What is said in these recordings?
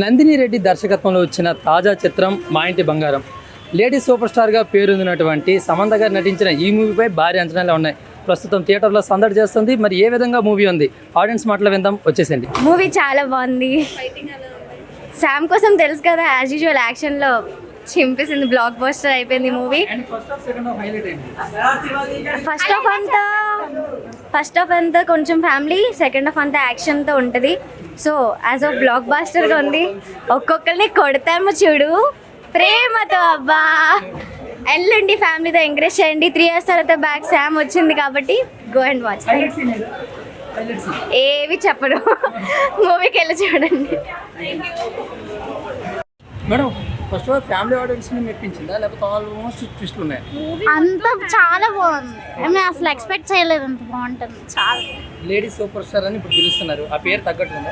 నందిని రెడ్డి దర్శకత్వంలో వచ్చిన తాజా చిత్రం మా ఇంటి బంగారం. లేడీ సూపర్ స్టార్గా పేరొందినటువంటి సమంత గారు నటించిన ఈ మూవీపై భారీ అంచనాలు ఉన్నాయి. ప్రస్తుతం థియేటర్లో సందడి చేస్తుంది. మరి ఏ విధంగా మూవీ ఉంది, ఆడియన్స్ మాటలు విందాం, వచ్చేసండి. మూవీ చాలా బాగుంది. శామ్ కోసం తెలుసు కదా, యాజ్ యూజువల్ యాక్షన్లో చింపేసింది. బ్లాక్ బస్టర్ అయిపోయింది మూవీ. ఫస్ట్ హాఫ్ అంతా కొంచెం ఫ్యామిలీ, సెకండ్ హాఫ్ అంతా యాక్షన్తో ఉంటుంది. సో యాజ్ ఆఫ్ బ్లాక్ బాస్టర్గా ఉంది. ఒక్కొక్కరిని కొడతాము చూడు ప్రేమతో. అబ్బా ఎల్లుండి ఫ్యామిలీతో ఎంకరేజ్ చేయండి. 3 years తర్వాత బ్యాక్ శామ్ వచ్చింది కాబట్టి గో అండ్ వాచ్. ఏవి చెప్పరు, మూవీకి వెళ్ళి చూడండి. Madam, first of all family ఆడియన్స్ని మెప్పించిందా, లేకపోతే ఆల్మోస్ట్ ట్విస్ట్లు ఉన్నాయి? అంత చాలా బాగుంది. మేము అసలు ఎక్స్పెక్ట్ చేయలేదు అంత బాగుంటుంది. చాలా లేడీ సూపర్ స్టార్ అని ఇప్పుడు పిలుస్తున్నారు. ఆ పేరు తగ్గట్టుందా?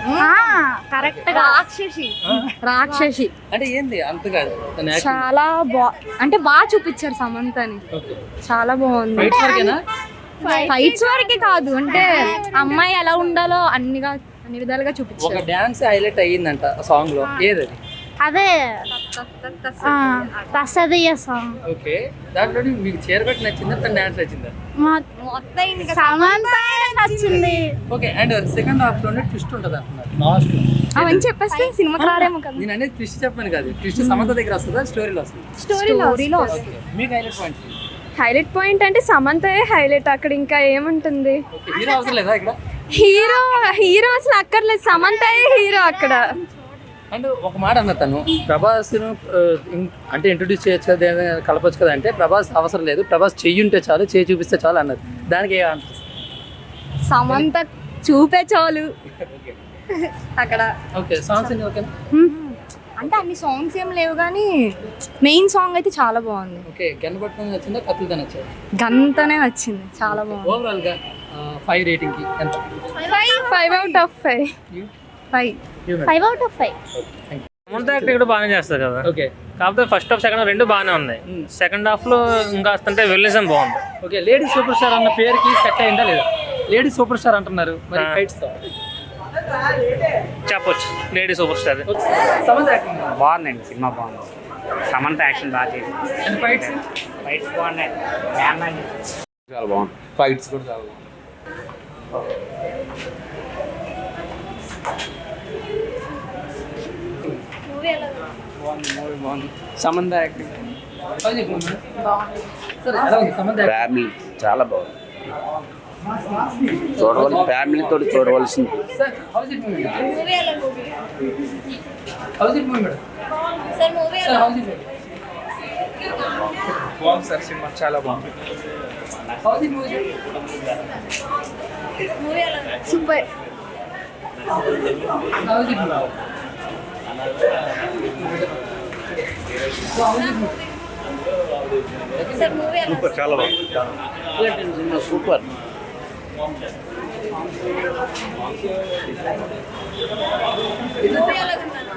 కరెక్ట్ గా రాక్షసి అంటే ఏంది అంత కాదు, చాలా అంటే బాగా చూపించారు సమంతని. చాలా బాగుంది. ఫైట్స్ వరకే కాదు, అంటే అమ్మాయి ఎలా ఉండాలో అన్ని విధాలుగా చూపించారు. ఒక డాన్స్ హైలైట్ అయ్యిందంట సాంగ్ లో, ఏది అదే తసదయ్య సాంగ్. ఓకే, దాంట్లో మీకు చేరబెట్టి నచ్చిందా, తన డాన్స్ నచ్చిందా? సమంత నచ్చింది. ఓకే, అండ్ సెకండ్ హాఫ్ లోనే ట్విస్ట్ ఉంటుంది అంటున్నారు లాస్ట్ లో. అవన్నీ చెప్పేస్తే సినిమా కారేమో కదా. నేను అనేది ట్విస్ట్ చెప్పాను కాదు, ట్విస్ట్ సమంత దగ్గర వస్తుందా, స్టోరీలో వస్తుంది? స్టోరీలో మీకు హైలైట్ పాయింట్? హైలైట్ పాయింట్ అంటే సమంతే హైలైట్. అక్కడ ఇంకా ఏముంటుంది? హీరో అవసరం లేదా ఇక్కడ? హీరో అసలు అక్కర్లేదు, సమంతే హీరో అక్కడ. అండ్ ఒక మాట అన్న, తను ప్రభాస్ను అంటే ఇంట్రొడ్యూస్ చేయొచ్చు కదా, కలపచ్చు కదా అంటే ప్రభాస్ అవసరం లేదు, ప్రభాస్ చెయ్యి ఉంటే చాలు, చేయి చూపిస్తే చాలు అన్నది. దానికి ఏ అనిపిస్తుంది? సమంత చూపే చాలు అక్కడ. ఓకే, సాంగ్స్ అన్ని ఓకేనా? అంటే అన్ని సాంగ్స్ ఏం లేవు కానీ మెయిన్ సాంగ్ అయితే చాలా బాగుంది. ఓకే, గన్పట్నం నచ్చిందా, కత్తులతో నచ్చింది? గంతనే నచ్చింది, చాలా బాగుంది. ఓవరాల్ గా 5 రేటింగ్ కి ఎంత? 5 out of 5. 5 out of 5. Samantha acting కూడా బాగానే చేస్తారు కదా. ఓకే, కాకపోతే ఫస్ట్ హాఫ్ సెకండ్ హాఫ్ రెండు బాగానే ఉన్నాయి. సెకండ్ హాఫ్ లో ఇంకా వస్తుంటే విల్లిజం బాగుంది. ఓకే, లేడీ సూపర్ స్టార్ అన్న పేరుకి సెట్ అయిందా లేదా? లేడీ సూపర్ స్టార్ అంటున్నారు, మరి ఫైట్స్ తో చెప్పొచ్చు lady super star. Samantha acting బాగుందండి, సినిమా బాగుంది. సమంత యాక్షన్ బాగా చేసింది. అండ్ ఫైట్స్ బాగున్నాయి. చాలా బాగుంది, ఫైట్స్ కూడా చాలా బాగుంది. సమంత యాక్టింగ్ ఫ్యామిలీ చాలా బాగుంది, ఫ్యామిలీతో చూడవలసింది. బాగుంది సార్, సినిమా చాలా బాగుంది. సూపర్. సూపర్, చాలా బాగుంది. సూపర్.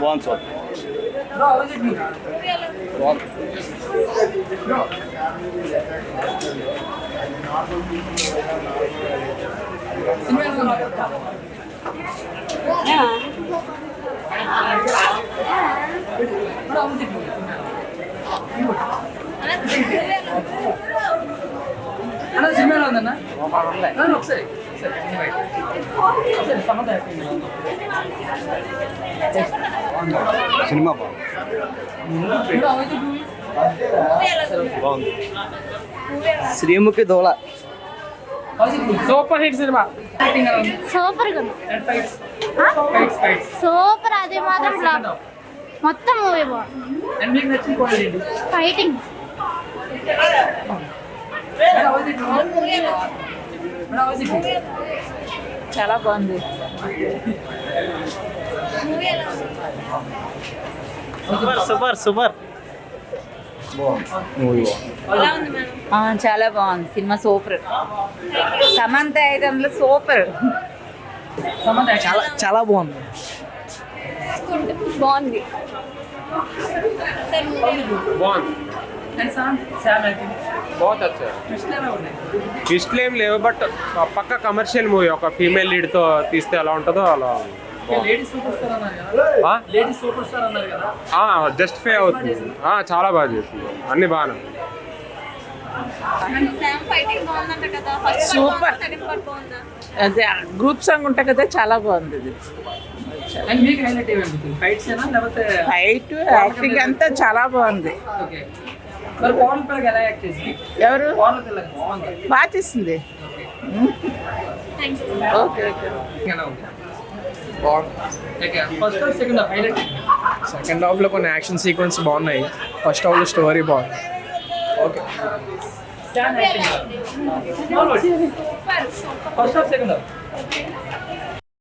బాగుంది సార్. సినిమాలో ఉందన్న ఒకసారి సినిమా బాగుంది. శ్రీముఖి దోళ సూపర్ హిట్ సినిమా. సూపర్ గా సూపర్. అది మాత్రం ఫ్లాప్. మొత్తం మూవీ బాగుంది. ఫైటింగ్ చాలా బాగుంది. Super super. చాలా బాగుంది సినిమా, సూపర్. సమంత అయితే అందులో సూపర్. చాలా బాగుంది. బాగుంది. బాగుంది. बहुत अच्छा ట్విస్ట్లు ఏం లేవు, బట్ పక్క కమర్షియల్ మూవీ. ఒక ఫీమేల్ లీడ్తో తీస్తే ఎలా ఉంటుందో అలా లేడీస్ సూపర్ స్టార్ అన్నారు కదా, లేడీస్ సూపర్ స్టార్ అన్నారు కదా. జస్టిఫై అవుతుంది. చాలా బాగా చేసింది, అన్ని బాగానే. సూపర్. అదే గ్రూప్ సాంగ్ ఉంటాయి కదా, చాలా బాగుంది ఇది. అండ్ మీకు హైలైట్ ఏమనిపించింది? ఫైట్స్ ఏనా లేకపోతే ఫైట్ యాక్టింగ్ అంతా చాలా బాగుంది. ఓకే. మరి పవన్ పిల్లకి ఎలా యాక్ట్ చేసింది? ఎవరు పవన్ పిల్లకి బాగుంది. బాగా చేసింది. Okay okay. ఎలా ఉంది? First half second half highlight. Second హాఫ్లో కొన్ని యాక్షన్ సీక్వెన్స్ బాగున్నాయి, ఫస్ట్ హాఫ్లో స్టోరీ బాగుంది. Okay. First half second half